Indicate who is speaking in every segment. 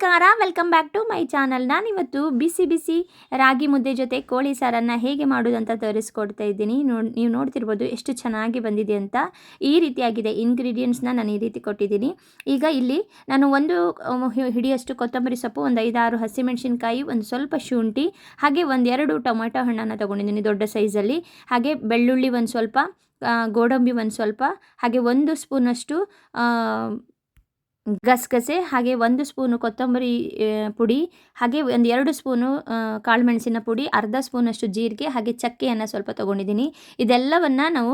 Speaker 1: ನಮಸ್ಕಾರ, welcome back to my channel. ನಾನಿವತ್ತು ಬಿಸಿ ಬಿಸಿ ರಾಗಿ ಮುದ್ದೆ ಜೊತೆ ಕೋಳಿ ಸಾರನ್ನು ಹೇಗೆ ಮಾಡೋದು ಅಂತ ತೋರಿಸ್ಕೊಡ್ತಾ ಇದ್ದೀನಿ. ನೀವು ನೋಡ್ತಿರ್ಬೋದು ಎಷ್ಟು ಚೆನ್ನಾಗಿ ಬಂದಿದೆ ಅಂತ. ಈ ರೀತಿಯಾಗಿದೆ. ಇಂಗ್ರೀಡಿಯೆಂಟ್ಸ್ನ ನಾನು ಈ ರೀತಿ ಕೊಟ್ಟಿದ್ದೀನಿ. ಈಗ ಇಲ್ಲಿ ನಾನು ಒಂದು ಹಿಡಿಯಷ್ಟು ಕೊತ್ತಂಬರಿ ಸೊಪ್ಪು, ಒಂದು 5-6 ಹಸಿಮೆಣಸಿನ್ಕಾಯಿ, ಒಂದು ಸ್ವಲ್ಪ ಶುಂಠಿ, ಹಾಗೆ 1-2 ಟೊಮೆಟೊ ಹಣ್ಣನ್ನು ತೊಗೊಂಡಿದ್ದೀನಿ ದೊಡ್ಡ ಸೈಜಲ್ಲಿ. ಹಾಗೆ ಬೆಳ್ಳುಳ್ಳಿ ಒಂದು ಸ್ವಲ್ಪ, ಗೋಡಂಬಿ ಒಂದು ಸ್ವಲ್ಪ, ಹಾಗೆ 1 ಸ್ಪೂನಷ್ಟು ಗಸಗಸೆ, ಹಾಗೆ 1 ಸ್ಪೂನು ಕೊತ್ತಂಬರಿ ಪುಡಿ, ಹಾಗೆ 2 ಸ್ಪೂನು ಕಾಳುಮೆಣಸಿನ ಪುಡಿ, ಅರ್ಧ ಸ್ಪೂನಷ್ಟು ಜೀರಿಗೆ, ಹಾಗೆ ಚಕ್ಕೆಯನ್ನು ಸ್ವಲ್ಪ ತೊಗೊಂಡಿದ್ದೀನಿ. ಇದೆಲ್ಲವನ್ನು ನಾವು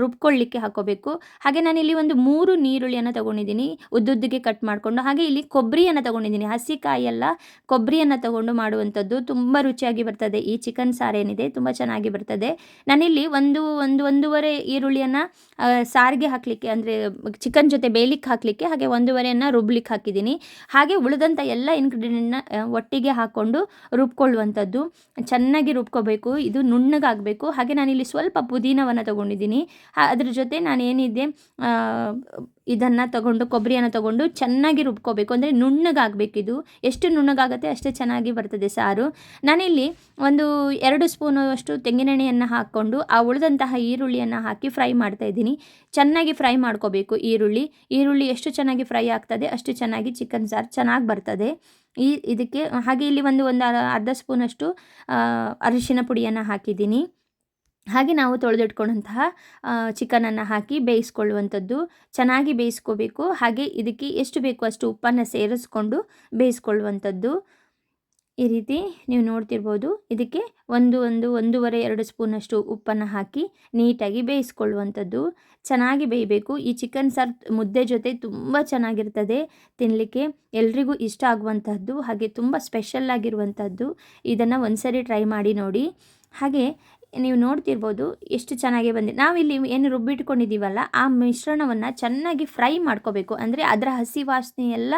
Speaker 1: ರುಬ್ಕೊಳ್ಳಿಕ್ಕೆ ಹಾಕೋಬೇಕು. ಹಾಗೆ ನಾನಿಲ್ಲಿ ಒಂದು 3 ನೀರುಳ್ಳಿಯನ್ನು ತೊಗೊಂಡಿದ್ದೀನಿ, ಉದ್ದುದ್ದಿಗೆ ಕಟ್ ಮಾಡಿಕೊಂಡು. ಹಾಗೆ ಇಲ್ಲಿ ಕೊಬ್ಬರಿಯನ್ನು ತೊಗೊಂಡಿದ್ದೀನಿ, ಹಸಿ ಕಾಯೆಲ್ಲ ಕೊಬ್ಬರಿಯನ್ನು ತೊಗೊಂಡು ಮಾಡುವಂಥದ್ದು ತುಂಬ ರುಚಿಯಾಗಿ ಬರ್ತದೆ. ಈ ಚಿಕನ್ ಸಾರೇನಿದೆ ತುಂಬ ಚೆನ್ನಾಗಿ ಬರ್ತದೆ. ನಾನಿಲ್ಲಿ ಒಂದೂವರೆ ಈರುಳ್ಳಿಯನ್ನು ಸಾರಿಗೆ ಹಾಕಲಿಕ್ಕೆ, ಅಂದರೆ ಚಿಕನ್ ಜೊತೆ ಬೇಯಲಿಕ್ಕೆ ಹಾಕಲಿಕ್ಕೆ, ಹಾಗೆ 1 ರುಬ್ಲಿಕ್ಕೆ ಹಾಕಿದ್ದೀನಿ. ಹಾಗೆ ಉಳಿದಂಥ ಎಲ್ಲ ಇಂಗ್ರೀಡಿಯೆಂಟ್ನ ಒಟ್ಟಿಗೆ ಹಾಕ್ಕೊಂಡು ರುಬ್ಕೊಳ್ಳುವಂಥದ್ದು. ಚೆನ್ನಾಗಿ ರುಬ್ಕೋಬೇಕು, ಇದು ನುಣ್ಣಗಾಗಬೇಕು. ಹಾಗೆ ನಾನಿಲ್ಲಿ ಸ್ವಲ್ಪ ಪುದೀನವನ್ನು ತೊಗೊಂಡಿದ್ದೀನಿ. ಅದ್ರ ಜೊತೆ ನಾನೇನಿದೆ ಇದನ್ನು ತೊಗೊಂಡು, ಕೊಬ್ಬರಿಯನ್ನು ತೊಗೊಂಡು ಚೆನ್ನಾಗಿ ರುಬ್ಕೋಬೇಕು. ಅಂದರೆ ನುಣ್ಣಗಾಗಬೇಕು. ಇದು ಎಷ್ಟು ನುಣ್ಣಗಾಗುತ್ತೆ ಅಷ್ಟೇ ಚೆನ್ನಾಗಿ ಬರ್ತದೆ ಸಾರು. ನಾನಿಲ್ಲಿ 2 ಸ್ಪೂನು ಅಷ್ಟು ತೆಂಗಿನೆಣ್ಣೆಯನ್ನು ಹಾಕ್ಕೊಂಡು ಆ ಉಳಿದಂತಹ ಈರುಳ್ಳಿಯನ್ನು ಹಾಕಿ ಫ್ರೈ ಮಾಡ್ತಾಯಿದ್ದೀನಿ. ಚೆನ್ನಾಗಿ ಫ್ರೈ ಮಾಡ್ಕೋಬೇಕು. ಈರುಳ್ಳಿ ಎಷ್ಟು ಚೆನ್ನಾಗಿ ಫ್ರೈ ಆಗ್ತದೆ ಅಷ್ಟು ಚೆನ್ನಾಗಿ ಚಿಕನ್ ಸಾರು ಚೆನ್ನಾಗಿ ಬರ್ತದೆ. ಇದಕ್ಕೆ ಹಾಗೆ ಇಲ್ಲಿ ಒಂದು ಅರ್ಧ ಸ್ಪೂನಷ್ಟು ಅರಿಶಿನ ಪುಡಿಯನ್ನು ಹಾಕಿದ್ದೀನಿ. ಹಾಗೆ ನಾವು ತೊಳೆದಿಟ್ಕೊಂಡಂತಹ ಚಿಕನನ್ನು ಹಾಕಿ ಬೇಯಿಸ್ಕೊಳ್ಳುವಂಥದ್ದು. ಚೆನ್ನಾಗಿ ಬೇಯಿಸ್ಕೋಬೇಕು. ಹಾಗೆ ಇದಕ್ಕೆ ಎಷ್ಟು ಬೇಕು ಅಷ್ಟು ಉಪ್ಪನ್ನು ಸೇರಿಸ್ಕೊಂಡು ಬೇಯಿಸ್ಕೊಳ್ಳುವಂಥದ್ದು. ಈ ರೀತಿ ನೀವು ನೋಡ್ತಿರ್ಬೋದು. ಇದಕ್ಕೆ 1-1.5-2 ಸ್ಪೂನಷ್ಟು ಉಪ್ಪನ್ನು ಹಾಕಿ ನೀಟಾಗಿ ಬೇಯಿಸ್ಕೊಳ್ಳುವಂಥದ್ದು. ಚೆನ್ನಾಗಿ ಬೇಯಬೇಕು. ಈ ಚಿಕನ್ ಸಾರು ಮುದ್ದೆ ಜೊತೆ ತುಂಬ ಚೆನ್ನಾಗಿರ್ತದೆ ತಿನ್ನಲಿಕ್ಕೆ. ಎಲ್ರಿಗೂ ಇಷ್ಟ ಆಗುವಂಥದ್ದು, ಹಾಗೆ ತುಂಬ ಸ್ಪೆಷಲ್ ಆಗಿರುವಂಥದ್ದು. ಇದನ್ನು ಒಂದ್ಸರಿ ಟ್ರೈ ಮಾಡಿ ನೋಡಿ. ಹಾಗೆ ನೀವು ನೋಡ್ತಿರ್ಬೋದು ಎಷ್ಟು ಚೆನ್ನಾಗಿ ಬಂದಿದೆ. ನಾವಿಲ್ಲಿ ಏನು ರುಬ್ಬಿಟ್ಕೊಂಡಿದ್ದೀವಲ್ಲ ಆ ಮಿಶ್ರಣವನ್ನು ಚೆನ್ನಾಗಿ ಫ್ರೈ ಮಾಡ್ಕೋಬೇಕು. ಅಂದರೆ ಅದರ ಹಸಿ ವಾಸನೆ ಎಲ್ಲ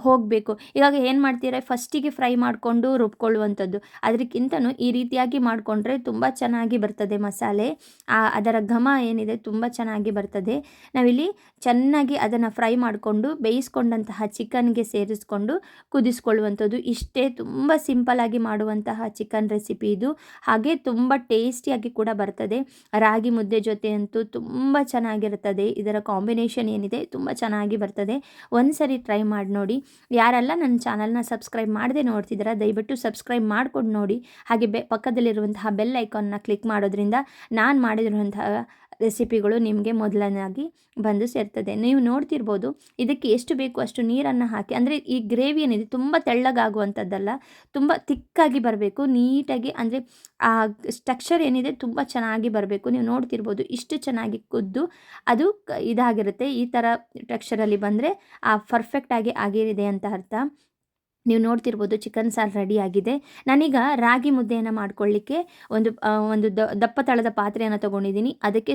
Speaker 1: ಹೋಗಬೇಕು. ಇವಾಗ ಏನು ಮಾಡ್ತೀರಾ, ಫಸ್ಟಿಗೆ ಫ್ರೈ ಮಾಡಿಕೊಂಡು ರುಬ್ಕೊಳ್ಳುವಂಥದ್ದು. ಅದಕ್ಕಿಂತನೂ ಈ ರೀತಿಯಾಗಿ ಮಾಡಿಕೊಂಡ್ರೆ ತುಂಬ ಚೆನ್ನಾಗಿ ಬರ್ತದೆ ಮಸಾಲೆ. ಅದರ ಘಮ ಏನಿದೆ ತುಂಬ ಚೆನ್ನಾಗಿ ಬರ್ತದೆ. ನಾವಿಲ್ಲಿ ಚೆನ್ನಾಗಿ ಅದನ್ನು ಫ್ರೈ ಮಾಡಿಕೊಂಡು ಬೇಯಿಸ್ಕೊಂಡಂತಹ ಚಿಕನ್ಗೆ ಸೇರಿಸ್ಕೊಂಡು ಕುದಿಸ್ಕೊಳ್ಳುವಂಥದ್ದು. ಇಷ್ಟೇ, ತುಂಬ ಸಿಂಪಲ್ಲಾಗಿ ಮಾಡುವಂತಹ ಚಿಕನ್ ರೆಸಿಪಿ ಇದು. ಹಾಗೆ ತುಂಬ ಟೇಸ್ಟಿಯಾಗಿ ಕೂಡ ಬರ್ತದೆ. ರಾಗಿ ಮುದ್ದೆ ಜೊತೆ ಅಂತೂ ತುಂಬ ಚೆನ್ನಾಗಿರ್ತದೆ. ಇದರ ಕಾಂಬಿನೇಷನ್ ಏನಿದೆ ತುಂಬ ಚೆನ್ನಾಗಿ ಬರ್ತದೆ. ಒಂದ್ಸರಿ ಟ್ರೈ ಮಾಡಿ ನೋಡಿ. ಯಾರೆಲ್ಲ ನನ್ನ ಚಾನಲ್ನ ಸಬ್ಸ್ಕ್ರೈಬ್ ಮಾಡದೆ ನೋಡ್ತಿದ್ದೀರಾ ದಯವಿಟ್ಟು ಸಬ್ಸ್ಕ್ರೈಬ್ ಮಾಡ್ಕೊಂಡು ನೋಡಿ. ಹಾಗೆ ಪಕ್ಕದಲ್ಲಿರುವಂತಹ ಬೆಲ್ ಐಕಾನ್ನ ಕ್ಲಿಕ್ ಮಾಡೋದ್ರಿಂದ ನಾನು ಮಾಡಿರುವಂತಹ ರೆಸಿಪಿಗಳು ನಿಮಗೆ ಮೊದಲನೇದಾಗಿ ಬಂದು ಸೇರ್ತದೆ. ನೀವು ನೋಡ್ತಿರ್ಬೋದು. ಇದಕ್ಕೆ ಎಷ್ಟು ಬೇಕು ಅಷ್ಟು ನೀರನ್ನು ಹಾಕಿ, ಅಂದರೆ ಈ ಗ್ರೇವಿ ಏನಿದೆ ತುಂಬ ತೆಳ್ಳಗಾಗುವಂಥದ್ದಲ್ಲ, ತುಂಬ ತಿಕ್ಕಾಗಿ ಬರಬೇಕು ನೀಟಾಗಿ. ಅಂದರೆ ಆ ಸ್ಟ್ರಕ್ಚರ್ ಏನಿದೆ ತುಂಬ ಚೆನ್ನಾಗಿ ಬರಬೇಕು. ನೀವು ನೋಡ್ತಿರ್ಬೋದು ಇಷ್ಟು ಚೆನ್ನಾಗಿ ಕುದ್ದು ಅದು ಇದಾಗಿರುತ್ತೆ. ಈ ಥರ ಟೆಕ್ಸ್ಚರಲ್ಲಿ ಬಂದರೆ ಪರ್ಫೆಕ್ಟಾಗಿ ಆಗಿರಿದೆ ಅಂತ ಅರ್ಥ. ನೀವು ನೋಡ್ತಿರ್ಬೋದು ಚಿಕನ್ ಸಾರು ರೆಡಿ ಆಗಿದೆ. ನಾನೀಗ ರಾಗಿ ಮುದ್ದೆಯನ್ನು ಮಾಡ್ಕೊಳ್ಳಿಕ್ಕೆ ಒಂದು ದಪ್ಪ ತಳದ ಪಾತ್ರೆಯನ್ನು ತೊಗೊಂಡಿದ್ದೀನಿ. ಅದಕ್ಕೆ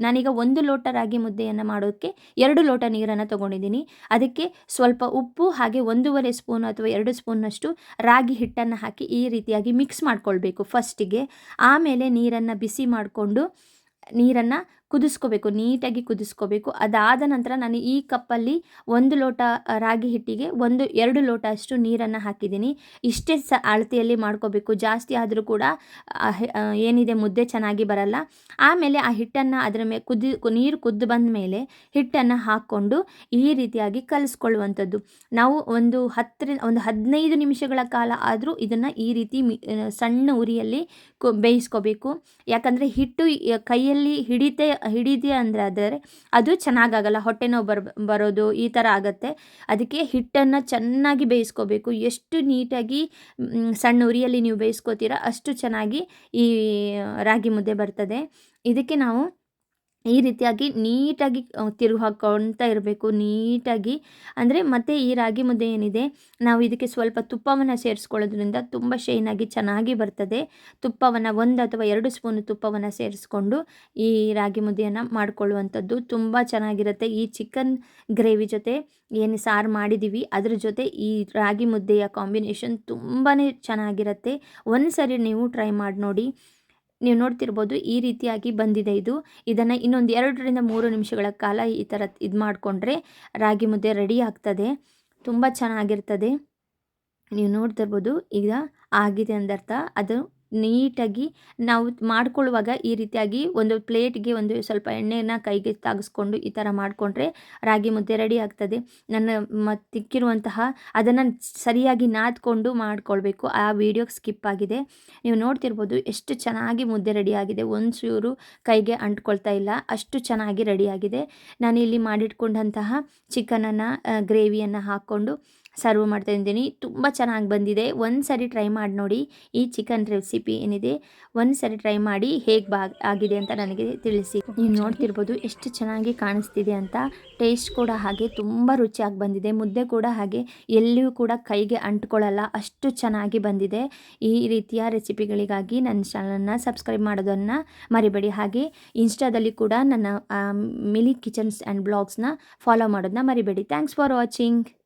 Speaker 1: ನಾನೀಗ 1 ಲೋಟ ರಾಗಿ ಮುದ್ದೆಯನ್ನು ಮಾಡೋಕ್ಕೆ 2 ಲೋಟ ನೀರನ್ನು ತೊಗೊಂಡಿದ್ದೀನಿ. ಅದಕ್ಕೆ ಸ್ವಲ್ಪ ಉಪ್ಪು, ಹಾಗೆ 1.5 ಸ್ಪೂನ್ ಅಥವಾ 2 ಸ್ಪೂನ್ನಷ್ಟು ರಾಗಿ ಹಿಟ್ಟನ್ನು ಹಾಕಿ ಈ ರೀತಿಯಾಗಿ ಮಿಕ್ಸ್ ಮಾಡ್ಕೊಳ್ಬೇಕು ಫಸ್ಟಿಗೆ. ಆಮೇಲೆ ನೀರನ್ನು ಬಿಸಿ ಮಾಡಿಕೊಂಡು ನೀರನ್ನು ಕುದಿಸ್ಕೋಬೇಕು, ನೀಟಾಗಿ ಕುದಿಸ್ಕೋಬೇಕು. ಅದಾದ ನಂತರ ನಾನು ಈ ಕಪ್ಪಲ್ಲಿ 1 ಲೋಟ ರಾಗಿ ಹಿಟ್ಟಿಗೆ 2 ಲೋಟ ಅಷ್ಟು ನೀರನ್ನು ಹಾಕಿದ್ದೀನಿ. ಇಷ್ಟೇ ಅಳತೆಯಲ್ಲಿ ಮಾಡ್ಕೋಬೇಕು. ಜಾಸ್ತಿ ಆದರೂ ಕೂಡ ಏನಿದೆ ಮುದ್ದೆ ಚೆನ್ನಾಗಿ ಬರಲ್ಲ. ಆಮೇಲೆ ಆ ಹಿಟ್ಟನ್ನು ಅದರ ಮೇಲೆ ನೀರು ಕುದ್ದು ಬಂದ ಮೇಲೆ ಹಿಟ್ಟನ್ನು ಹಾಕ್ಕೊಂಡು ಈ ರೀತಿಯಾಗಿ ಕಲಿಸ್ಕೊಳ್ಳುವಂಥದ್ದು. ನಾವು ಒಂದು 15 ನಿಮಿಷಗಳ ಕಾಲ ಆದರೂ ಇದನ್ನು ಈ ರೀತಿ ಸಣ್ಣ ಉರಿಯಲ್ಲಿ ಬೇಯಿಸ್ಕೋಬೇಕು. ಯಾಕಂದರೆ ಹಿಟ್ಟು ಕೈಯಲ್ಲಿ ಹಿಡಿದೆ ಅಂದರೆ ಅದು ಚೆನ್ನಾಗಾಗಲ್ಲ, ಹೊಟ್ಟೆ ನೋವು ಬರೋದು ಈ ಥರ ಆಗುತ್ತೆ. ಅದಕ್ಕೆ ಹಿಟ್ಟನ್ನು ಚೆನ್ನಾಗಿ ಬೇಯಿಸ್ಕೋಬೇಕು. ಎಷ್ಟು ನೀಟಾಗಿ ಸಣ್ಣ ಉರಿಯಲ್ಲಿ ನೀವು ಬೇಯಿಸ್ಕೋತೀರ ಅಷ್ಟು ಚೆನ್ನಾಗಿ ಈ ರಾಗಿ ಮುದ್ದೆ ಬರ್ತದೆ. ಇದಕ್ಕೆ ನಾವು ಈ ರೀತಿಯಾಗಿ ನೀಟಾಗಿ ತಿರುಗಿ ಹಾಕ್ಕೊಳ್ತಾ ಇರಬೇಕು ನೀಟಾಗಿ. ಅಂದರೆ ಮತ್ತು ಈ ರಾಗಿ ಮುದ್ದೆ ಏನಿದೆ ನಾವು ಇದಕ್ಕೆ ಸ್ವಲ್ಪ ತುಪ್ಪವನ್ನು ಸೇರಿಸ್ಕೊಳ್ಳೋದ್ರಿಂದ ತುಂಬ ಶೈನಾಗಿ ಚೆನ್ನಾಗಿ ಬರ್ತದೆ. ತುಪ್ಪವನ್ನು 1 ಅಥವಾ 2 ಸ್ಪೂನು ತುಪ್ಪವನ್ನು ಸೇರಿಸ್ಕೊಂಡು ಈ ರಾಗಿ ಮುದ್ದೆಯನ್ನು ಮಾಡಿಕೊಳ್ಳುವಂಥದ್ದು ತುಂಬ ಚೆನ್ನಾಗಿರುತ್ತೆ. ಈ ಚಿಕನ್ ಗ್ರೇವಿ ಜೊತೆ ಏನು ಸಾರು ಮಾಡಿದ್ದೀವಿ ಅದ್ರ ಜೊತೆ ಈ ರಾಗಿ ಮುದ್ದೆಯ ಕಾಂಬಿನೇಷನ್ ತುಂಬಾ ಚೆನ್ನಾಗಿರುತ್ತೆ. ಒಂದು ಸರಿ ನೀವು ಟ್ರೈ ಮಾಡಿ ನೋಡಿ. ನೀವು ನೋಡ್ತಿರ್ಬೋದು ಈ ರೀತಿಯಾಗಿ ಬಂದಿದೆ ಇದು. ಇದನ್ನು ಇನ್ನೊಂದು 2-3 ನಿಮಿಷಗಳ ಕಾಲ ಈ ಥರ ಇದು ಮಾಡಿಕೊಂಡ್ರೆ ರಾಗಿ ಮುದ್ದೆ ರೆಡಿ ಆಗ್ತದೆ. ತುಂಬ ಚೆನ್ನಾಗಿರ್ತದೆ. ನೀವು ನೋಡ್ತಿರ್ಬೋದು ಈಗ ಆಗಿದೆ ಅಂದರ್ಥ. ಅದು ನೀಟಾಗಿ ನಾವು ಮಾಡ್ಕೊಳ್ಳುವಾಗ ಈ ರೀತಿಯಾಗಿ ಒಂದು ಪ್ಲೇಟ್‌ಗೆ ಒಂದು ಸ್ವಲ್ಪ ಎಣ್ಣೆನ ಕೈಗೆ ತಾಗಿಸ್ಕೊಂಡು ಈ ಥರ ಮಾಡಿಕೊಂಡ್ರೆ ರಾಗಿ ಮುದ್ದೆ ರೆಡಿ ಆಗ್ತದೆ. ನನ್ನ ತಿಕ್ಕಿರುವಂತಹ ಅದನ್ನು ಸರಿಯಾಗಿ ನಾದ್ಕೊಂಡು ಮಾಡ್ಕೊಳ್ಬೇಕು. ಆ ವಿಡಿಯೋ ಸ್ಕಿಪ್ ಆಗಿದೆ. ನೀವು ನೋಡ್ತಿರ್ಬೋದು ಎಷ್ಟು ಚೆನ್ನಾಗಿ ಮುದ್ದೆ ರೆಡಿಯಾಗಿದೆ. ಒಂಚೂರು ಕೈಗೆ ಅಂಟ್ಕೊಳ್ತಾ ಇಲ್ಲ. ಅಷ್ಟು ಚೆನ್ನಾಗಿ ರೆಡಿಯಾಗಿದೆ. ನಾನಿಲ್ಲಿ ಮಾಡಿಟ್ಕೊಂಡಂತಹ ಚಿಕನನ್ನು ಗ್ರೇವಿಯನ್ನು ಹಾಕ್ಕೊಂಡು ಸರ್ವ್ ಮಾಡ್ತಾ ಇದ್ದೀನಿ. ತುಂಬ ಚೆನ್ನಾಗಿ ಬಂದಿದೆ. ಒಂದು ಸರಿ ಟ್ರೈ ಮಾಡಿ ನೋಡಿ. ಈ ಚಿಕನ್ ರೆಸಿಪಿ ಏನಿದೆ ಒಂದು ಸರಿ ಟ್ರೈ ಮಾಡಿ ಹೇಗೆ ಆಗಿದೆ ಅಂತ ನನಗೆ ತಿಳಿಸಿ. ನೀವು ನೋಡ್ತಿರ್ಬೋದು ಎಷ್ಟು ಚೆನ್ನಾಗಿ ಕಾಣಿಸ್ತಿದೆ ಅಂತ. ಟೇಸ್ಟ್ ಕೂಡ ಹಾಗೆ ತುಂಬ ರುಚಿಯಾಗಿ ಬಂದಿದೆ. ಮುದ್ದೆ ಕೂಡ ಹಾಗೆ ಎಲ್ಲಿಯೂ ಕೂಡ ಕೈಗೆ ಅಂಟ್ಕೊಳ್ಳಲ್ಲ, ಅಷ್ಟು ಚೆನ್ನಾಗಿ ಬಂದಿದೆ. ಈ ರೀತಿಯ ರೆಸಿಪಿಗಳಿಗಾಗಿ ನನ್ನ ಚಾನಲನ್ನು ಸಬ್ಸ್ಕ್ರೈಬ್ ಮಾಡೋದನ್ನು ಮರಿಬೇಡಿ. ಹಾಗೆ ಇನ್ಸ್ಟಾದಲ್ಲಿ ಕೂಡ ನನ್ನ ಮಿಲಿ ಕಿಚನ್ಸ್ ಆ್ಯಂಡ್ ಬ್ಲಾಗ್ಸ್ನ ಫಾಲೋ ಮಾಡೋದನ್ನ ಮರಿಬೇಡಿ. Thanks for watching.